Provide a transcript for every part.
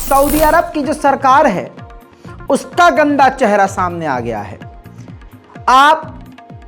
Saudi अरब की जो सरकार है उसका गंदा चेहरा सामने आ गया है। आप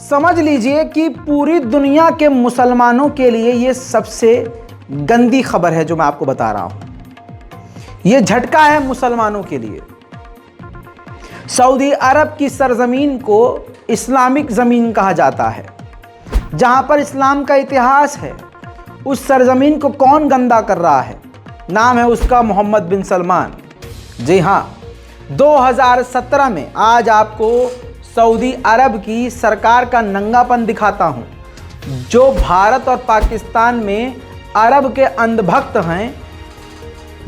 समझ लीजिए कि पूरी दुनिया के मुसलमानों के लिए ये सबसे गंदी खबर है जो मैं आपको बता रहा हूं। ये झटका है मुसलमानों के लिए। सऊदी अरब की सरजमीन को इस्लामिक ज़मीन कहा जाता है, जहां पर इस्लाम का इतिहास है। उस सरजमीन को कौन गंदा कर रहा है? नाम है उसका मोहम्मद बिन सलमान। जी हाँ, 2017 में आज आपको सऊदी अरब की सरकार का नंगापन दिखाता हूं। जो भारत और पाकिस्तान में अरब के अंधभक्त हैं,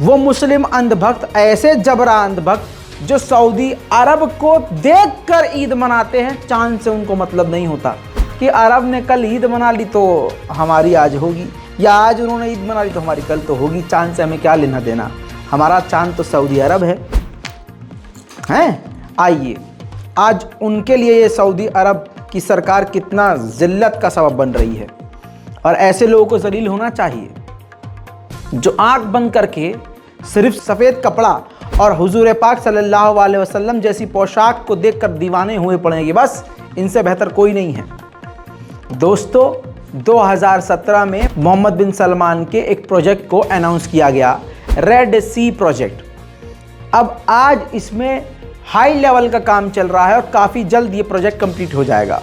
वो मुस्लिम अंधभक्त, ऐसे जबरा अंधभक्त जो सऊदी अरब को देखकर ईद मनाते हैं। चांद से उनको मतलब नहीं होता कि अरब ने कल ईद मना ली तो हमारी आज होगी, या आज उन्होंने ईद मना ली तो हमारी कल तो होगी। चांद से हमें क्या लेना देना? हमारा चांद तो सऊदी अरब है। आइए, आज उनके लिए ये सऊदी अरब की सरकार कितना जिल्लत का सबब बन रही है, और ऐसे लोगों को जलील होना चाहिए जो आंख बंद करके सिर्फ सफ़ेद कपड़ा और हुजूर पाक सल्लल्लाहु अलैहि वसल्लम जैसी पोशाक को देखकर दीवाने हुए पड़ेंगे। बस इनसे बेहतर कोई नहीं है। दोस्तों, 2017 में मोहम्मद बिन सलमान के एक प्रोजेक्ट को अनाउंस किया गया, रेड सी प्रोजेक्ट। अब आज इसमें हाई लेवल का काम चल रहा है और काफ़ी जल्द ये प्रोजेक्ट कंप्लीट हो जाएगा।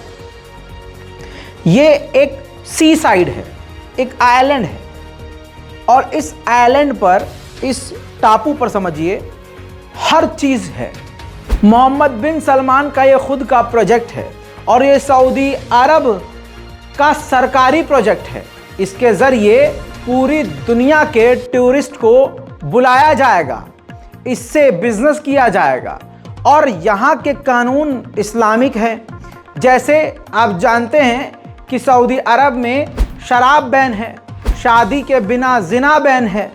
ये एक सी साइड है, एक आइलैंड है, और इस आइलैंड पर, इस टापू पर समझिए, हर चीज़ है। मोहम्मद बिन सलमान का ये खुद का प्रोजेक्ट है और ये सऊदी अरब का सरकारी प्रोजेक्ट है। इसके ज़रिए पूरी दुनिया के टूरिस्ट को बुलाया जाएगा, इससे बिजनेस किया जाएगा, और यहाँ के कानून इस्लामिक हैं। जैसे आप जानते हैं कि सऊदी अरब में शराब बैन है, शादी के बिना जिना बैन है,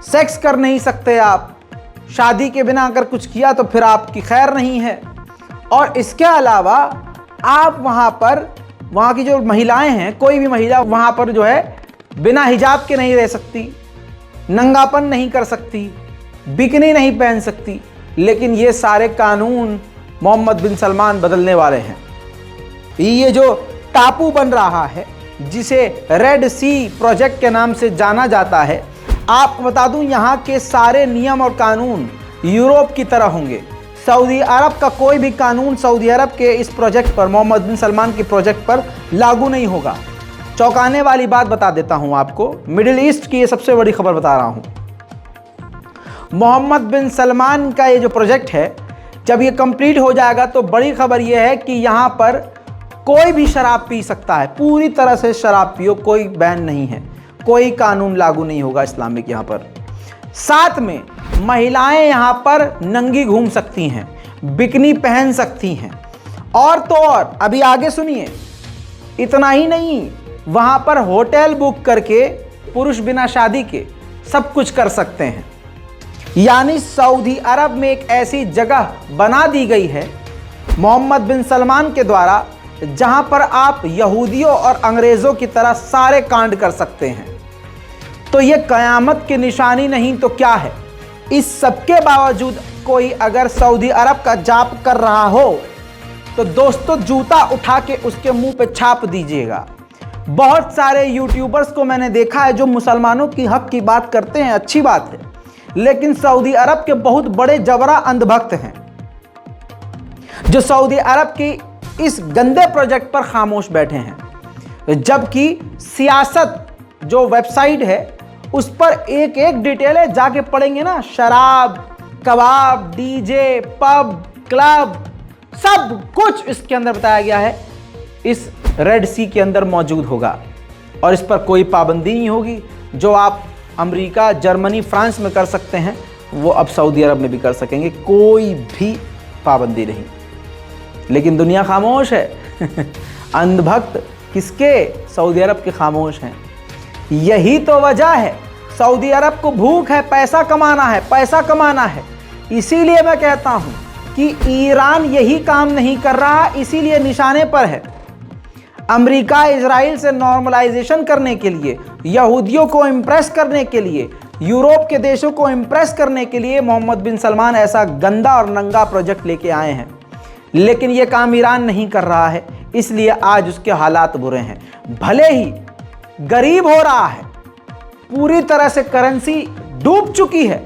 सेक्स कर नहीं सकते आप, शादी के बिना अगर कुछ किया तो फिर आपकी खैर नहीं है। और इसके अलावा आप वहाँ की जो महिलाएं हैं, कोई भी महिला वहाँ पर जो है बिना हिजाब के नहीं रह सकती, नंगापन नहीं कर सकती, बिकनी नहीं पहन सकती। लेकिन ये सारे कानून मोहम्मद बिन सलमान बदलने वाले हैं। ये जो टापू बन रहा है, जिसे रेड सी प्रोजेक्ट के नाम से जाना जाता है, आपको बता दूं, यहाँ के सारे नियम और कानून यूरोप की तरह होंगे। सऊदी अरब का कोई भी कानून सऊदी अरब के इस प्रोजेक्ट पर, मोहम्मद बिन सलमान के प्रोजेक्ट पर लागू नहीं होगा। चौंकाने वाली बात बता देता हूं आपको, मिडिल ईस्ट की ये सबसे बड़ी खबर बता रहा हूं। मोहम्मद बिन सलमान का ये जो प्रोजेक्ट है, जब ये कंप्लीट हो जाएगा तो बड़ी खबर ये है कि यहाँ पर कोई भी शराब पी सकता है। पूरी तरह से शराब पियो, कोई बैन नहीं है, कोई कानून लागू नहीं होगा इस्लामिक यहाँ पर। साथ में महिलाएं यहाँ पर नंगी घूम सकती हैं, बिकनी पहन सकती हैं, और तो और अभी आगे सुनिए, इतना ही नहीं, वहाँ पर होटल बुक करके पुरुष बिना शादी के सब कुछ कर सकते हैं। यानी सऊदी अरब में एक ऐसी जगह बना दी गई है मोहम्मद बिन सलमान के द्वारा, जहां पर आप यहूदियों और अंग्रेज़ों की तरह सारे कांड कर सकते हैं। तो ये क़यामत की निशानी नहीं तो क्या है? इस सब के बावजूद कोई अगर सऊदी अरब का जाप कर रहा हो तो दोस्तों जूता उठा के उसके मुंह पे छाप दीजिएगा। बहुत सारे यूट्यूबर्स को मैंने देखा है जो मुसलमानों की हक की बात करते हैं, अच्छी बात है, लेकिन सऊदी अरब के बहुत बड़े जबरा अंधभक्त हैं जो सऊदी अरब की इस गंदे प्रोजेक्ट पर खामोश बैठे हैं। जबकि सियासत जो वेबसाइट है उस पर एक एक डिटेल है, जाके पढ़ेंगे ना, शराब, कबाब, डीजे, पब, क्लब, सब कुछ इसके अंदर बताया गया है। इस रेड सी के अंदर मौजूद होगा और इस पर कोई पाबंदी नहीं होगी। जो आप अमेरिका, जर्मनी, फ्रांस में कर सकते हैं वो अब सऊदी अरब में भी कर सकेंगे, कोई भी पाबंदी नहीं। लेकिन दुनिया खामोश है। अंधभक्त किसके? सऊदी अरब के खामोश हैं। यही तो वजह है, सऊदी अरब को भूख है, पैसा कमाना है, पैसा कमाना है। इसीलिए मैं कहता हूं कि ईरान यही काम नहीं कर रहा, इसीलिए निशाने पर है। अमेरिका इजराइल से नॉर्मलाइजेशन करने के लिए, यहूदियों को इम्प्रेस करने के लिए यूरोप के देशों को इंप्रेस करने के लिए मोहम्मद बिन सलमान ऐसा गंदा और नंगा प्रोजेक्ट लेके आए हैं, लेकिन यह काम ईरान नहीं कर रहा है, इसलिए आज उसके हालात बुरे हैं। भले ही गरीब हो रहा है, पूरी तरह से करेंसी डूब चुकी है,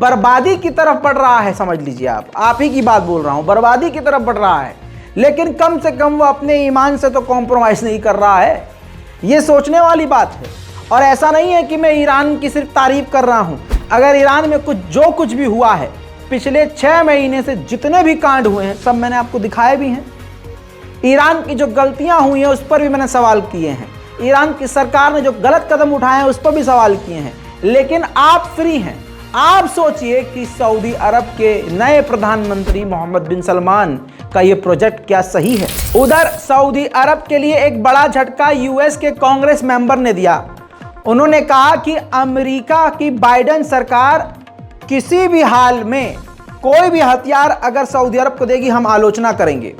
बर्बादी की तरफ बढ़ रहा है, समझ लीजिए आप ही की बात बोल रहा हूं, बर्बादी की तरफ बढ़ रहा है, लेकिन कम से कम वो अपने ईमान से तो कॉम्प्रोमाइज नहीं कर रहा है। ये सोचने वाली बात है। और ऐसा नहीं है कि मैं ईरान की सिर्फ तारीफ कर रहा हूं। अगर ईरान में जो कुछ भी हुआ है, पिछले 6 महीने से जितने भी कांड हुए हैं, सब मैंने आपको दिखाए भी हैं। ईरान की जो गलतियां हुई हैं उस पर भी मैंने सवाल किए हैं। ईरान की सरकार ने जो गलत कदम उठाए हैं उस पर भी सवाल किए हैं। लेकिन आप फ्री हैं। आप सोचिए कि सऊदी अरब के नए प्रधानमंत्री मोहम्मद बिन सलमान का ये प्रोजेक्ट क्या सही है? उधर सऊदी अरब के लिए एक बड़ा झटका यूएस के कांग्रेस मेंबर ने दिया। उन्होंने कहा कि अमेरिका की बाइडेन सरकार किसी भी हाल में कोई भी हथियार अगर सऊदी अरब को देगी, हम आलोचना करेंगे।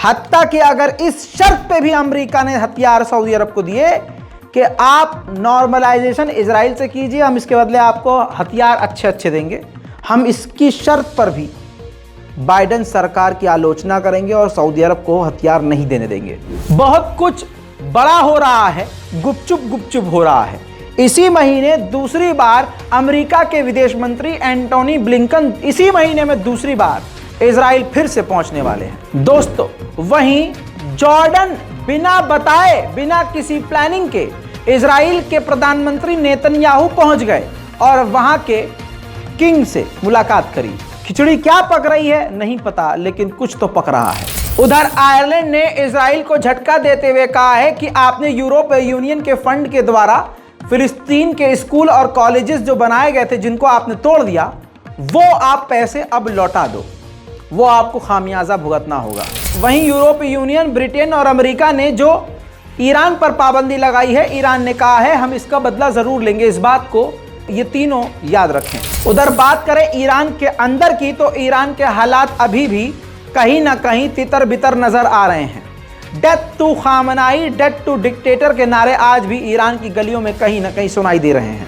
हत्ता कि अगर इस शर्त पे भी अमेरिका ने हथियार सऊदी अरब को दिए कि आप नॉर्मलाइजेशन इजराइल से कीजिए, हम इसके बदले आपको हथियार अच्छे देंगे, हम इसकी शर्त पर भी बाइडेन सरकार की आलोचना करेंगे और सऊदी अरब को हथियार नहीं देने देंगे। बहुत कुछ बड़ा हो रहा है, गुपचुप हो रहा है। इसी महीने दूसरी बार अमेरिका के विदेश मंत्री एंटोनी ब्लिंकन इसी महीने में दूसरी बार इजराइल फिर से पहुंचने वाले हैं। दोस्तों, वहीं जॉर्डन बिना बताए, बिना किसी प्लानिंग के इजराइल के प्रधानमंत्री नेतन्याहू पहुंच गए और वहां के किंग से मुलाकात करी। खिचड़ी क्या पक रही है नहीं पता, लेकिन कुछ तो पक रहा है। उधर आयरलैंड ने इजराइल को झटका देते हुए कहा है कि आपने यूरोपीय यूनियन के फंड के द्वारा फिलिस्तीन के स्कूल और कॉलेजेस जो बनाए गए थे, जिनको आपने तोड़ दिया, वो आप पैसे अब लौटा दो, वो आपको खामियाजा भुगतना होगा। वहीं यूरोपीय यूनियन, ब्रिटेन और अमेरिका ने जो ईरान पर पाबंदी लगाई है, ईरान ने कहा है हम इसका बदला जरूर लेंगे। इस बात को ये तीनों याद रखें। उधर बात करें ईरान के अंदर की, तो ईरान के हालात अभी भी कहीं ना कहीं तितर बितर नजर आ रहे हैं। Death to Khamenei, death to dictator के नारे आज भी ईरान की गलियों में कहीं ना कहीं सुनाई दे रहे हैं।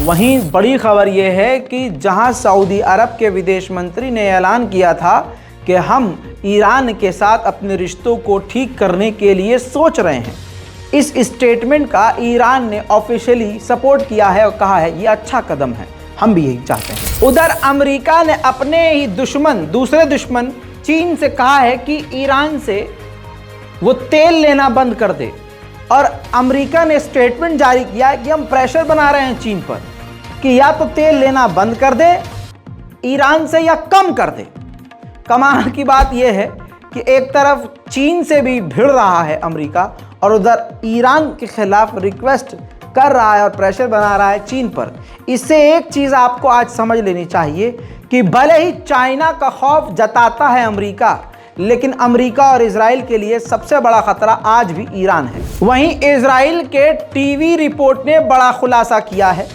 वहीं बड़ी खबर यह है कि जहां सऊदी अरब के विदेश मंत्री ने ऐलान किया था कि हम ईरान के साथ अपने रिश्तों को ठीक करने के लिए सोच रहे हैं, इस स्टेटमेंट का ईरान ने ऑफिशियली सपोर्ट किया है और कहा है ये अच्छा कदम है, हम भी यही चाहते हैं। उधर अमेरिका ने अपने ही दूसरे दुश्मन चीन से कहा है कि ईरान से वो तेल लेना बंद कर दे, और अमेरिका ने स्टेटमेंट जारी किया कि हम प्रेशर बना रहे हैं चीन पर कि या तो तेल लेना बंद कर दे ईरान से या कम कर दे। कमाल की बात यह है कि एक तरफ चीन से भी भिड़ रहा है अमेरिका और उधर ईरान के खिलाफ रिक्वेस्ट कर रहा है और प्रेशर बना रहा है चीन पर। इससे एक चीज़ आपको आज समझ लेनी चाहिए कि भले ही चाइना का खौफ जताता है अमेरिका, लेकिन अमेरिका और इजराइल के लिए सबसे बड़ा खतरा आज भी ईरान है। वहीं इजराइल के टीवी रिपोर्ट ने बड़ा खुलासा किया है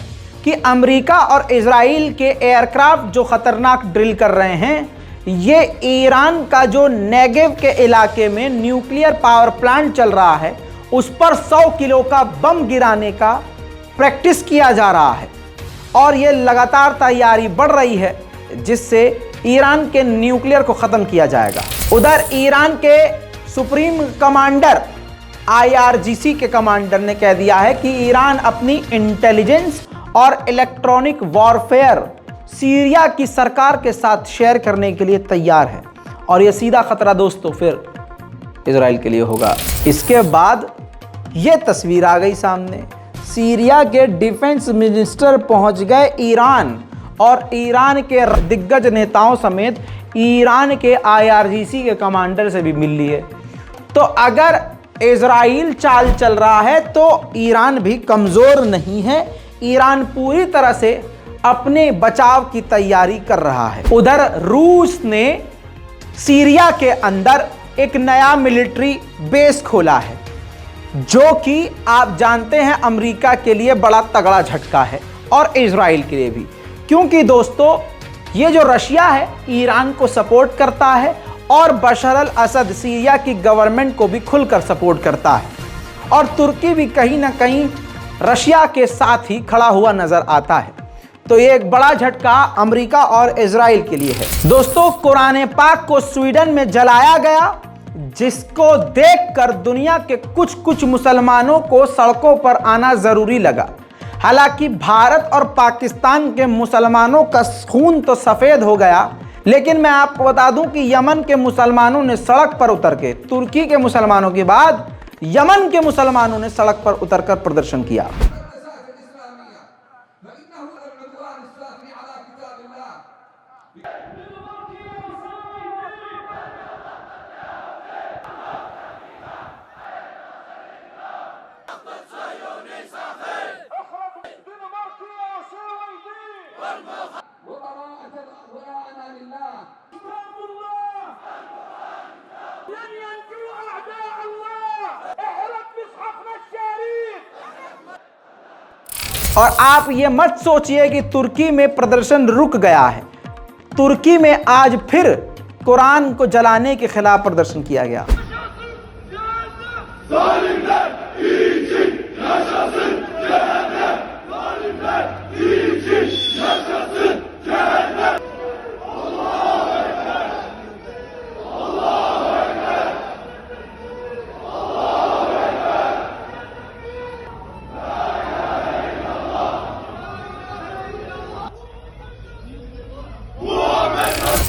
कि अमेरिका और इजराइल के एयरक्राफ्ट जो खतरनाक ड्रिल कर रहे हैं, ये ईरान का जो नेगेव के इलाके में न्यूक्लियर पावर प्लांट चल रहा है उस पर 100 किलो का बम गिराने का प्रैक्टिस किया जा रहा है और ये लगातार तैयारी बढ़ रही है जिससे ईरान के न्यूक्लियर को ख़त्म किया जाएगा। उधर ईरान के सुप्रीम कमांडर IRGC के कमांडर ने कह दिया है कि ईरान अपनी इंटेलिजेंस और इलेक्ट्रॉनिक वॉरफेयर सीरिया की सरकार के साथ शेयर करने के लिए तैयार है और यह सीधा खतरा दोस्तों फिर इजराइल के लिए होगा। इसके बाद यह तस्वीर आ गई सामने, सीरिया के डिफेंस मिनिस्टर पहुंच गए ईरान और ईरान के दिग्गज नेताओं समेत ईरान के IRGC के कमांडर से भी मिल लिए। तो अगर इजराइल चाल चल रहा है तो ईरान भी कमज़ोर नहीं है, ईरान पूरी तरह से अपने बचाव की तैयारी कर रहा है। उधर रूस ने सीरिया के अंदर एक नया मिलिट्री बेस खोला है, जो कि आप जानते हैं अमेरिका के लिए बड़ा तगड़ा झटका है और इजराइल के लिए भी, क्योंकि दोस्तों ये जो रशिया है ईरान को सपोर्ट करता है और बशर अल असद सीरिया की गवर्नमेंट को भी खुलकर सपोर्ट करता है, और तुर्की भी कहीं ना कहीं रशिया के साथ ही खड़ा हुआ नजर आता है। तो ये एक बड़ा झटका अमेरिका और इजराइल के लिए है। दोस्तों, कुरान पाक को स्वीडन में जलाया गया, जिसको देखकर दुनिया के कुछ मुसलमानों को सड़कों पर आना जरूरी लगा। हालांकि भारत और पाकिस्तान के मुसलमानों का खून तो सफेद हो गया, लेकिन मैं आपको बता दूं कि यमन के मुसलमानों ने सड़क पर उतर के, तुर्की के मुसलमानों के बाद यमन के मुसलमानों ने सड़क पर उतरकर प्रदर्शन किया। और आप ये मत सोचिए कि तुर्की में प्रदर्शन रुक गया है। तुर्की में आज फिर कुरान को जलाने के खिलाफ प्रदर्शन किया गया।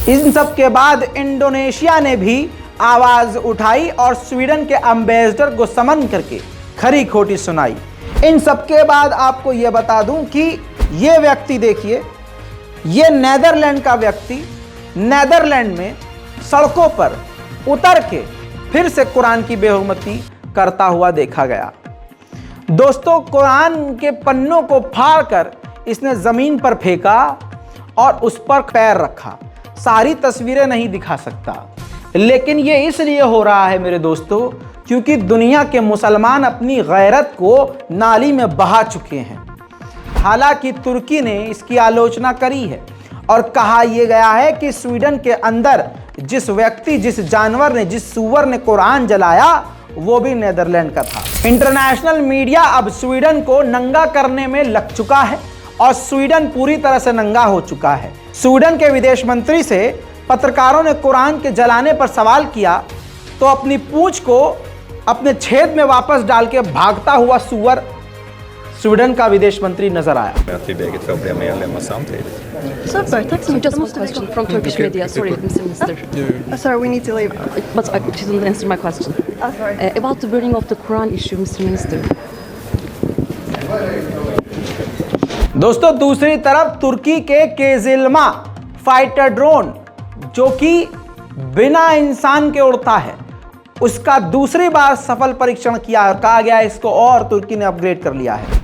इन सब के बाद इंडोनेशिया ने भी आवाज उठाई और स्वीडन के एम्बेसडर को समन करके खरी खोटी सुनाई। इन सब के बाद आपको यह बता दूं कि ये व्यक्ति देखिए, ये नेदरलैंड का व्यक्ति नेदरलैंड में सड़कों पर उतर के फिर से कुरान की बेहुरमती करता हुआ देखा गया। दोस्तों, कुरान के पन्नों को फाड़कर इसने जमीन पर फेंका और उस पर पैर रखा। सारी तस्वीरें नहीं दिखा सकता, लेकिन ये इसलिए हो रहा है मेरे दोस्तों, क्योंकि दुनिया के मुसलमान अपनी गैरत को नाली में बहा चुके हैं। हालांकि तुर्की ने इसकी आलोचना करी है और कहा यह गया है कि स्वीडन के अंदर जिस व्यक्ति, जिस जानवर ने, जिस सूअर ने कुरान जलाया, वो भी नेदरलैंड का था। इंटरनेशनल मीडिया अब स्वीडन को नंगा करने में लग चुका है और स्वीडन पूरी तरह से नंगा हो चुका है। स्वीडन के विदेश मंत्री से पत्रकारों ने कुरान के जलाने पर सवाल किया तो अपनी पूंछ को अपने छेद में वापस डाल के भागता हुआ सूअर स्वीडन का विदेश मंत्री नजर आया। Just one question from Turkish media. Sorry, Mr. Minister. Sorry, we need to leave. But she didn't answer my question. Sorry. About the burning of the Quran issue, Mr. Minister. दोस्तों, दूसरी तरफ तुर्की के केजिल्मा fighter drone, जो कि बिना इंसान के उड़ता है, उसका दूसरी बार सफल परीक्षण किया और कहा गया इसको और तुर्की ने अपग्रेड कर लिया है।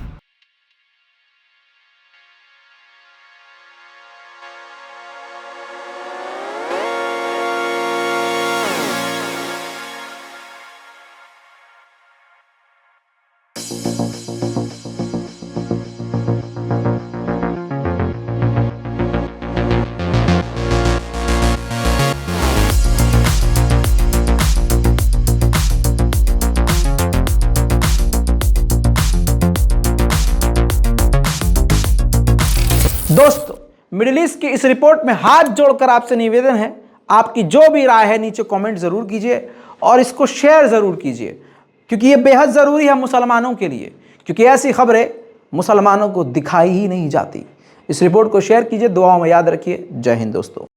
दोस्तों, मिडिल ईस्ट की इस रिपोर्ट में हाथ जोड़कर आपसे निवेदन है, आपकी जो भी राय है नीचे कमेंट जरूर कीजिए और इसको शेयर जरूर कीजिए, क्योंकि ये बेहद ज़रूरी है मुसलमानों के लिए, क्योंकि ऐसी खबरें मुसलमानों को दिखाई ही नहीं जाती। इस रिपोर्ट को शेयर कीजिए, दुआओं में याद रखिए। जय हिंद दोस्तों।